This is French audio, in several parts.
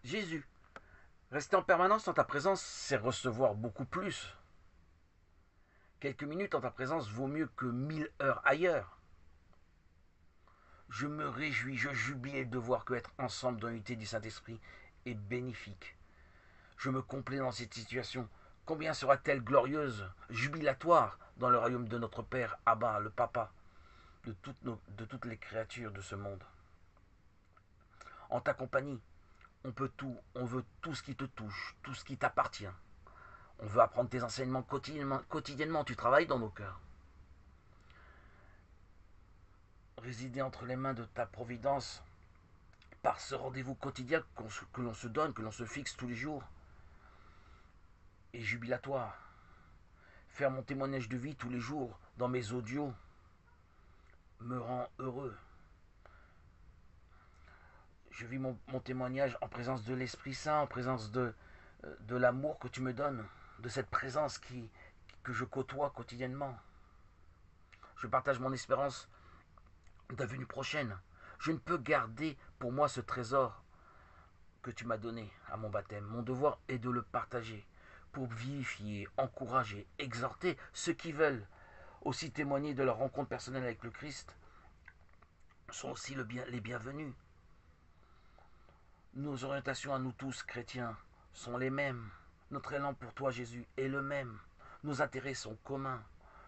Jésus, rester en permanence en ta présence, c'est recevoir beaucoup plus. Quelques minutes en ta présence vaut mieux que 1000 heures ailleurs. Je me réjouis, je jubile de voir que être ensemble dans l'unité du Saint-Esprit est bénéfique. Je me complais dans cette situation. Combien sera-t-elle glorieuse, jubilatoire dans le royaume de notre Père, Abba, le Papa, de toutes les créatures de ce monde. En ta compagnie, on peut tout, on veut tout ce qui te touche, tout ce qui t'appartient. On veut apprendre tes enseignements quotidiennement, tu travailles dans nos cœurs. Résider entre les mains de ta providence par ce rendez-vous quotidien que l'on se donne, que l'on se fixe tous les jours, est jubilatoire. Faire mon témoignage de vie tous les jours dans mes audios me rend heureux. Je vis mon témoignage en présence de l'Esprit Saint, en présence de l'amour que tu me donnes, de cette présence que je côtoie quotidiennement. Je partage mon espérance de la venue prochaine. Je ne peux garder pour moi ce trésor que tu m'as donné à mon baptême. Mon devoir est de le partager pour vivifier, encourager, exhorter ceux qui veulent aussi témoigner de leur rencontre personnelle avec le Christ sont aussi les bienvenus. Nos orientations à nous tous, chrétiens, sont les mêmes. Notre élan pour toi, Jésus, est le même. Nos intérêts sont communs.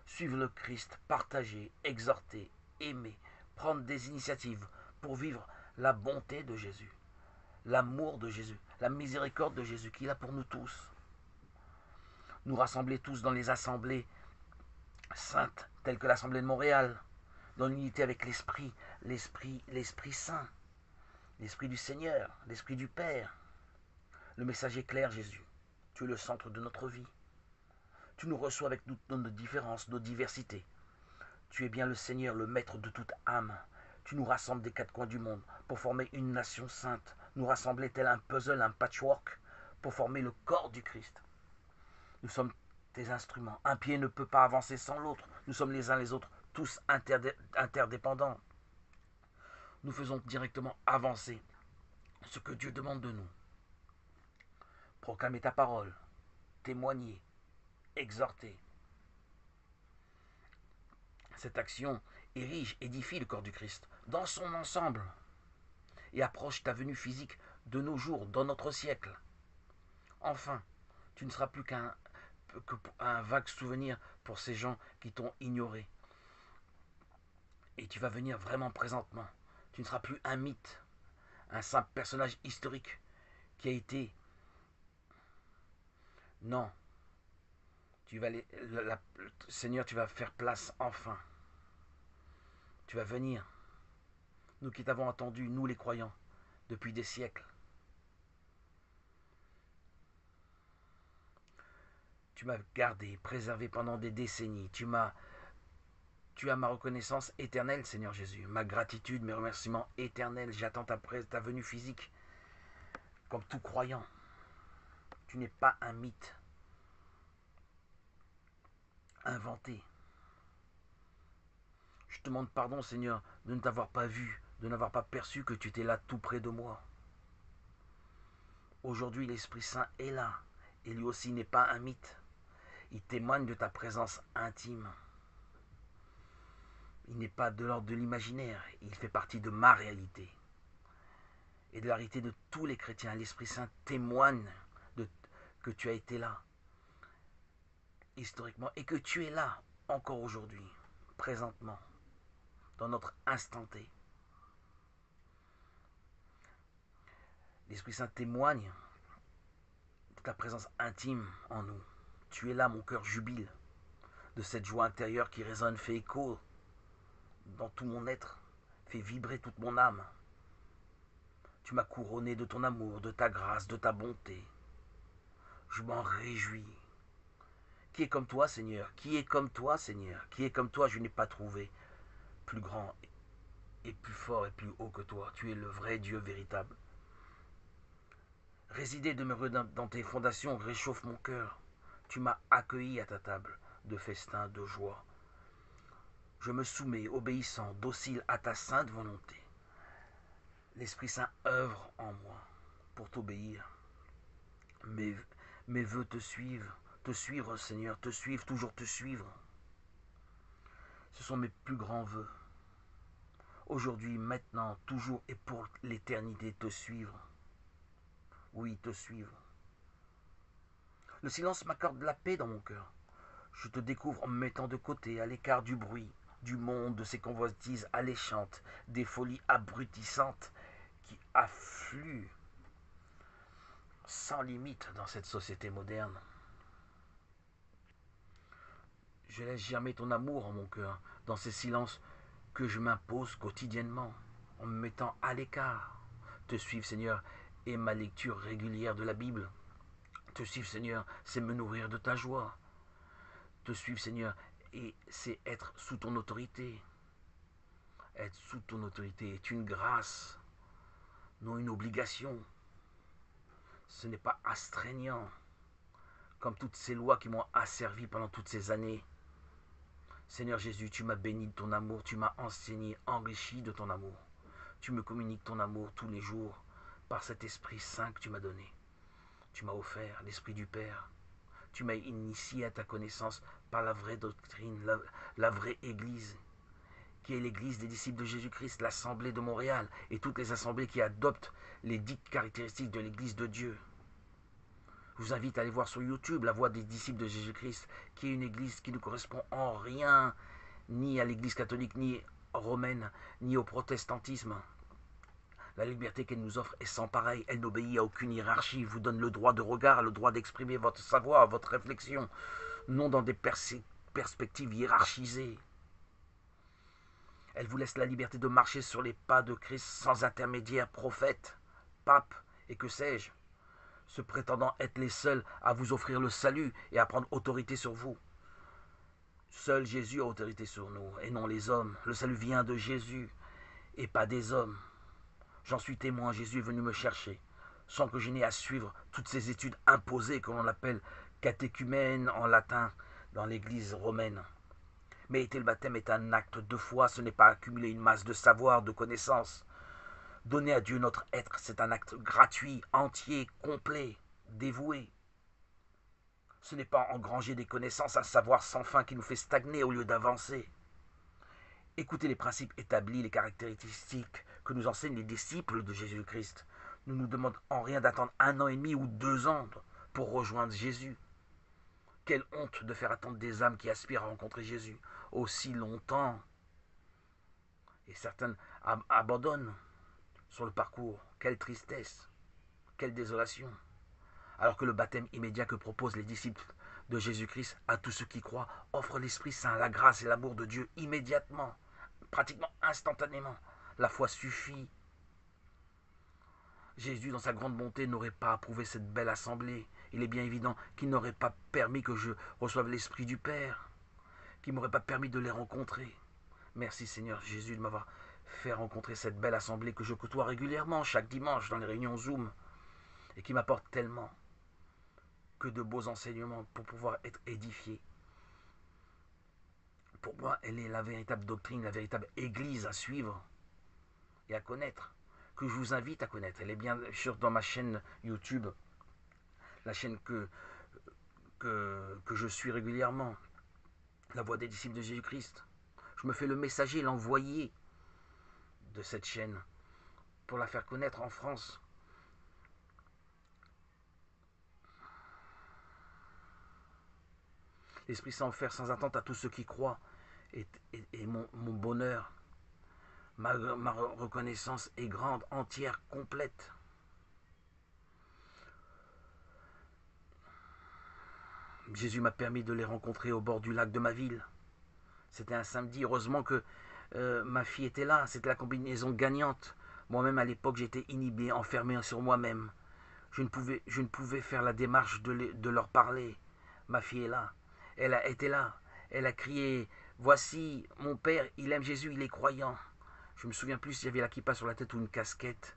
Suivre le Christ, partager, exhorter, aimer, prendre des initiatives pour vivre la bonté de Jésus, l'amour de Jésus, la miséricorde de Jésus qu'il a pour nous tous. Nous rassembler tous dans les assemblées saintes, telles que l'Assemblée de Montréal, dans l'unité avec l'Esprit Saint, l'Esprit du Seigneur, l'Esprit du Père. Le message est clair, Jésus. Tu es le centre de notre vie. Tu nous reçois avec nos différences, nos diversités. Tu es bien le Seigneur, le maître de toute âme. Tu nous rassembles des quatre coins du monde pour former une nation sainte, nous rassembler tel un puzzle, un patchwork, pour former le corps du Christ. Nous sommes tes instruments. Un pied ne peut pas avancer sans l'autre. Nous sommes les uns les autres, tous interdépendants. Nous faisons directement avancer ce que Dieu demande de nous. Proclamer ta parole, témoigner, exhorter. Cette action érige, édifie le corps du Christ dans son ensemble et approche ta venue physique de nos jours, dans notre siècle. Enfin, tu ne seras plus qu'un vague souvenir pour ces gens qui t'ont ignoré. Et tu vas venir vraiment présentement. Tu ne seras plus un mythe, un simple personnage historique qui a été. Non. Seigneur, tu vas faire place enfin. Tu vas venir. Nous qui t'avons attendu, nous les croyants, depuis des siècles. Tu m'as gardé, préservé pendant des décennies. Tu as ma reconnaissance éternelle, Seigneur Jésus. Ma gratitude, mes remerciements éternels. J'attends ta venue physique comme tout croyant. Tu n'es pas un mythe inventé. Je te demande pardon, Seigneur, de ne t'avoir pas vu, de n'avoir pas perçu que tu étais là tout près de moi. Aujourd'hui, l'Esprit Saint est là, et lui aussi n'est pas un mythe. Il témoigne de ta présence intime. Il n'est pas de l'ordre de l'imaginaire, il fait partie de ma réalité et de la réalité de tous les chrétiens. L'Esprit Saint témoigne que tu as été là historiquement et que tu es là encore aujourd'hui, présentement, dans notre instant T. L'Esprit Saint témoigne de ta présence intime en nous. Tu es là, mon cœur jubile de cette joie intérieure qui résonne, fait écho dans tout mon être, fait vibrer toute mon âme. Tu m'as couronné de ton amour, de ta grâce, de ta bonté. Je m'en réjouis. Qui est comme toi, Seigneur? Qui est comme toi, Seigneur? Qui est comme toi? Je n'ai pas trouvé plus grand et plus fort et plus haut que toi. Tu es le vrai Dieu véritable. Résider, demeurer dans tes fondations réchauffe mon cœur. Tu m'as accueilli à ta table de festin, de joie. Je me soumets, obéissant, docile à ta sainte volonté. L'Esprit Saint œuvre en moi pour t'obéir. Mes, mes vœux te suivre, Seigneur, te suivre, toujours te suivre. Ce sont mes plus grands vœux. Aujourd'hui, maintenant, toujours et pour l'éternité, te suivre. Oui, te suivre. Le silence m'accorde la paix dans mon cœur. Je te découvre en me mettant de côté, à l'écart du bruit, du monde, de ces convoitises alléchantes, des folies abrutissantes qui affluent sans limite dans cette société moderne. Je laisse germer ton amour en mon cœur, dans ces silences que je m'impose quotidiennement, en me mettant à l'écart. Te suivre, Seigneur, est ma lecture régulière de la Bible. Te suivre, Seigneur, c'est me nourrir de ta joie. Te suivre, Seigneur, et c'est être sous ton autorité. Être sous ton autorité est une grâce, non une obligation. Ce n'est pas astreignant, comme toutes ces lois qui m'ont asservi pendant toutes ces années. Seigneur Jésus, tu m'as béni de ton amour, tu m'as enseigné, enrichi de ton amour. Tu me communiques ton amour tous les jours par cet Esprit Saint que tu m'as donné. Tu m'as offert l'Esprit du Père. Tu m'as initié à ta connaissance par la vraie doctrine, la vraie Église, qui est l'Église des disciples de Jésus-Christ, l'Assemblée de Montréal et toutes les assemblées qui adoptent les dites caractéristiques de l'Église de Dieu. Je vous invite à aller voir sur YouTube la voix des disciples de Jésus-Christ, qui est une église qui ne correspond en rien ni à l'église catholique, ni romaine, ni au protestantisme. La liberté qu'elle nous offre est sans pareil. Elle n'obéit à aucune hiérarchie, vous donne le droit de regard, le droit d'exprimer votre savoir, votre réflexion, non dans des perspectives hiérarchisées. Elle vous laisse la liberté de marcher sur les pas de Christ sans intermédiaire, prophète, pape et que sais-je, se prétendant être les seuls à vous offrir le salut et à prendre autorité sur vous. Seul Jésus a autorité sur nous, et non les hommes. Le salut vient de Jésus, et pas des hommes. J'en suis témoin, Jésus est venu me chercher, sans que je n'aie à suivre toutes ces études imposées que l'on appelle catéchumènes en latin dans l'église romaine. Mais le baptême est un acte de foi, ce n'est pas accumuler une masse de savoir, de connaissances. Donner à Dieu notre être, c'est un acte gratuit, entier, complet, dévoué. Ce n'est pas engranger des connaissances, un savoir sans fin qui nous fait stagner au lieu d'avancer. Écoutez les principes établis, les caractéristiques que nous enseignent les disciples de Jésus-Christ. Ne nous demandent en rien d'attendre 1 an et demi ou 2 ans pour rejoindre Jésus. Quelle honte de faire attendre des âmes qui aspirent à rencontrer Jésus aussi longtemps. Et certaines abandonnent sur le parcours. Quelle tristesse, quelle désolation. Alors que le baptême immédiat que proposent les disciples de Jésus-Christ à tous ceux qui croient offre l'Esprit Saint, la grâce et l'amour de Dieu immédiatement, pratiquement instantanément. La foi suffit. Jésus, dans sa grande bonté, n'aurait pas approuvé cette belle assemblée. Il est bien évident qu'il n'aurait pas permis que je reçoive l'Esprit du Père, qu'il ne m'aurait pas permis de les rencontrer. Merci Seigneur Jésus de m'avoir fait rencontrer cette belle assemblée que je côtoie régulièrement chaque dimanche dans les réunions Zoom et qui m'apporte tellement que de beaux enseignements pour pouvoir être édifié. Pour moi, elle est la véritable doctrine, la véritable église à suivre et à connaître, que je vous invite à connaître. Elle est bien sûr dans ma chaîne YouTube, la chaîne que je suis régulièrement, la voix des disciples de Jésus-Christ. Je me fais le messager, l'envoyé de cette chaîne pour la faire connaître en France. L'Esprit Saint offert sans attente à tous ceux qui croient et mon bonheur, ma reconnaissance est grande, entière, complète. Jésus m'a permis de les rencontrer au bord du lac de ma ville. C'était un samedi, heureusement que ma fille était là, c'était la combinaison gagnante. Moi-même à l'époque j'étais inhibé, enfermé sur moi-même. Je ne pouvais faire la démarche de leur parler. Ma fille est là, elle a été là, elle a crié « Voici, mon père, il aime Jésus, il est croyant ». Je me souviens plus si j'avais la kippa sur la tête ou une casquette,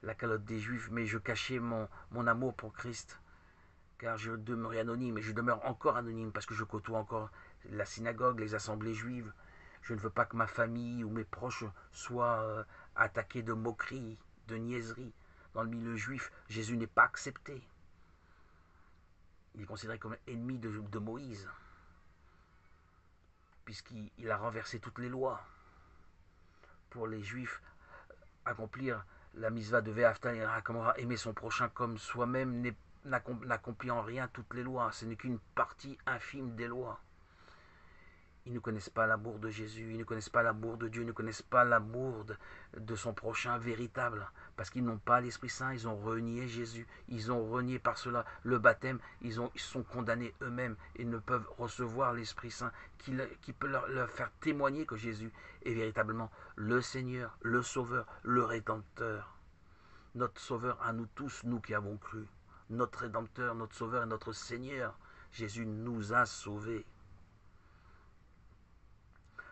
la calotte des Juifs, mais je cachais mon amour pour Christ. Car je demeurais anonyme, et je demeure encore anonyme parce que je côtoie encore la synagogue, les assemblées juives. Je ne veux pas que ma famille ou mes proches soient attaqués de moqueries, de niaiseries. Dans le milieu juif, Jésus n'est pas accepté. Il est considéré comme ennemi de Moïse, puisqu'il a renversé toutes les lois. Pour les Juifs, accomplir la mitzvah de Ve'afta comment aimer son prochain comme soi-même n'accomplit en rien toutes les lois. Ce n'est qu'une partie infime des lois. Ils ne connaissent pas l'amour de Jésus, ils ne connaissent pas l'amour de Dieu, ils ne connaissent pas l'amour de son prochain véritable. Parce qu'ils n'ont pas l'Esprit Saint, ils ont renié Jésus, ils ont renié par cela le baptême, ils sont condamnés eux-mêmes et ne peuvent recevoir l'Esprit Saint qui peut leur faire témoigner que Jésus est véritablement le Seigneur, le Sauveur, le Rédempteur. Notre Sauveur à nous tous, nous qui avons cru. Notre Rédempteur, notre Sauveur et notre Seigneur. Jésus nous a sauvés.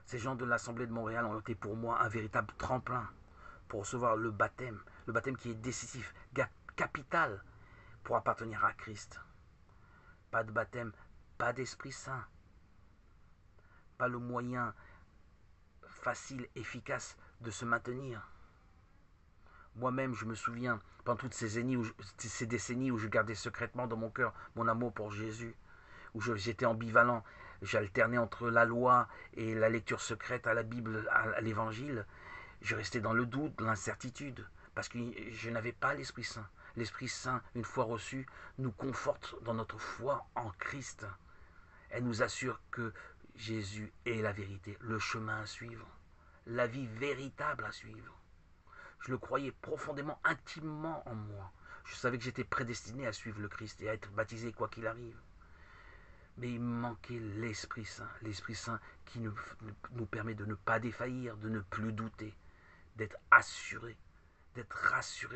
Ces gens de l'Assemblée de Montréal ont été pour moi un véritable tremplin pour recevoir le baptême qui est décisif, capital pour appartenir à Christ. Pas de baptême, pas d'Esprit Saint, pas le moyen facile, efficace de se maintenir. Moi-même, je me souviens, pendant toutes ces décennies où je gardais secrètement dans mon cœur mon amour pour Jésus, où j'étais ambivalent, j'alternais entre la loi et la lecture secrète à la Bible, à l'Évangile. Je restais dans le doute, l'incertitude, parce que je n'avais pas l'Esprit Saint. L'Esprit Saint, une fois reçu, nous conforte dans notre foi en Christ. Elle nous assure que Jésus est la vérité, le chemin à suivre, la vie véritable à suivre. Je le croyais profondément, intimement en moi. Je savais que j'étais prédestiné à suivre le Christ et à être baptisé quoi qu'il arrive. Mais il me manquait l'Esprit Saint qui nous permet de ne pas défaillir, de ne plus douter, d'être rassuré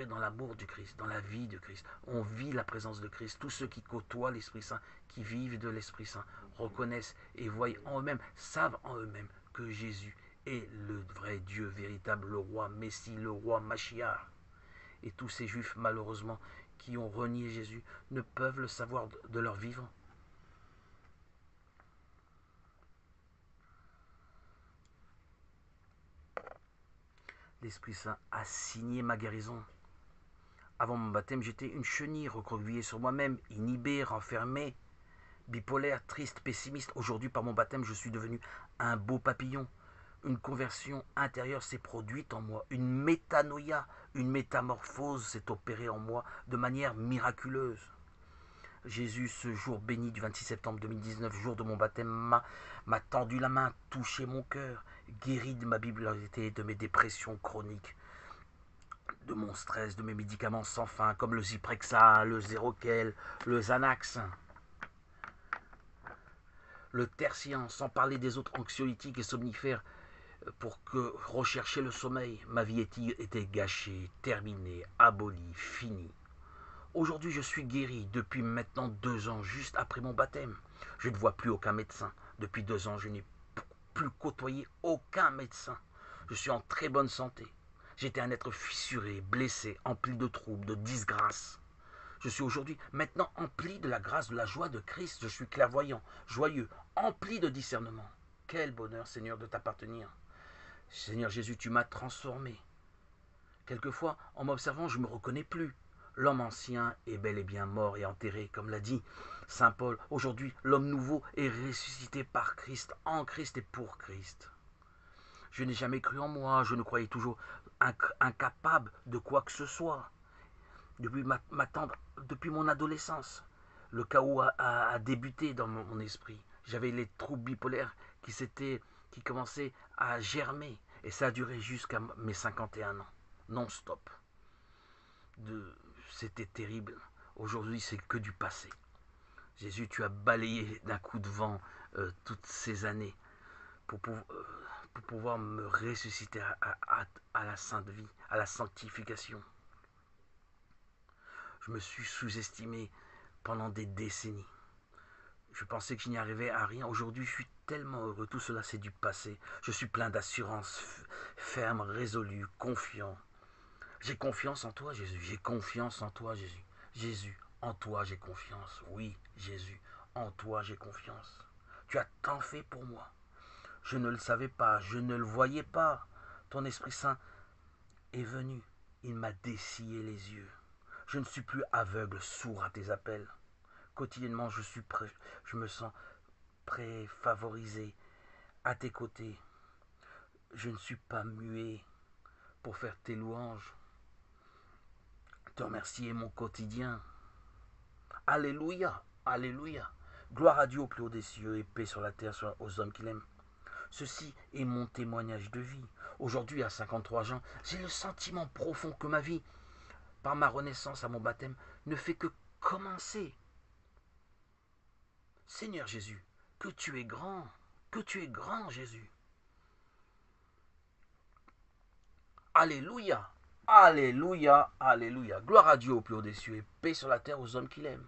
dans l'amour du Christ, dans la vie de Christ. On vit la présence de Christ. Tous ceux qui côtoient l'Esprit Saint, qui vivent de l'Esprit Saint, reconnaissent et voient en eux-mêmes, savent en eux-mêmes que Jésus est le vrai Dieu véritable, le roi Messie, le roi Machiar. Et tous ces Juifs, malheureusement, qui ont renié Jésus, ne peuvent le savoir de leur vivre. L'Esprit Saint a signé ma guérison. Avant mon baptême, j'étais une chenille recroquevillée sur moi-même, inhibée, renfermée, bipolaire, triste, pessimiste. Aujourd'hui, par mon baptême, je suis devenu un beau papillon. Une conversion intérieure s'est produite en moi. Une métanoïa, une métamorphose s'est opérée en moi de manière miraculeuse. Jésus, ce jour béni du 26 septembre 2019, jour de mon baptême, m'a tendu la main, touché mon cœur, guéri de ma bipolarité, de mes dépressions chroniques, de mon stress, de mes médicaments sans fin, comme le Zyprexa, le Zeroquel, le Xanax, le Tertian, sans parler des autres anxiolytiques et somnifères, pour que rechercher le sommeil. Ma vie était gâchée, terminée, abolie, finie. Aujourd'hui, je suis guéri depuis maintenant 2 ans, juste après mon baptême. Je ne vois plus aucun médecin. Depuis 2 ans, je n'ai plus côtoyé aucun médecin. Je suis en très bonne santé. J'étais un être fissuré, blessé, empli de troubles, de disgrâces. Je suis aujourd'hui maintenant empli de la grâce, de la joie de Christ. Je suis clairvoyant, joyeux, empli de discernement. Quel bonheur, Seigneur, de t'appartenir. Seigneur Jésus, tu m'as transformé. Quelquefois, en m'observant, je ne me reconnais plus. L'homme ancien est bel et bien mort et enterré, comme l'a dit saint Paul. Aujourd'hui, l'homme nouveau est ressuscité par Christ, en Christ et pour Christ. Je n'ai jamais cru en moi, je me croyais toujours incapable de quoi que ce soit. Depuis mon adolescence, le chaos a débuté dans mon esprit. J'avais les troubles bipolaires qui commençaient à germer. Et ça a duré jusqu'à mes 51 ans, non-stop. C'était terrible. Aujourd'hui, c'est que du passé. Jésus, tu as balayé d'un coup de vent toutes ces années pour pouvoir me ressusciter à la sainte vie, à la sanctification. Je me suis sous-estimé pendant des décennies. Je pensais que je n'y arrivais à rien. Aujourd'hui, je suis tellement heureux. Tout cela, c'est du passé. Je suis plein d'assurance, ferme, résolu, confiant. J'ai confiance en toi, Jésus. J'ai confiance en toi, Jésus. Jésus, en toi, j'ai confiance. Oui, Jésus, en toi, j'ai confiance. Tu as tant fait pour moi. Je ne le savais pas, je ne le voyais pas. Ton Esprit Saint est venu. Il m'a dessillé les yeux. Je ne suis plus aveugle, sourd à tes appels. Quotidiennement, je me sens préfavorisé à tes côtés. Je ne suis pas muet pour faire tes louanges. Te remercier mon quotidien. Alléluia, alléluia. Gloire à Dieu au plus haut des cieux et paix sur la terre aux hommes qu'il aime. Ceci est mon témoignage de vie. Aujourd'hui, à 53 ans, j'ai le sentiment profond que ma vie, par ma renaissance à mon baptême, ne fait que commencer. Seigneur Jésus, que tu es grand Jésus. Alléluia, alléluia, alléluia. Gloire à Dieu au plus haut des cieux et paix sur la terre aux hommes qu'il aime.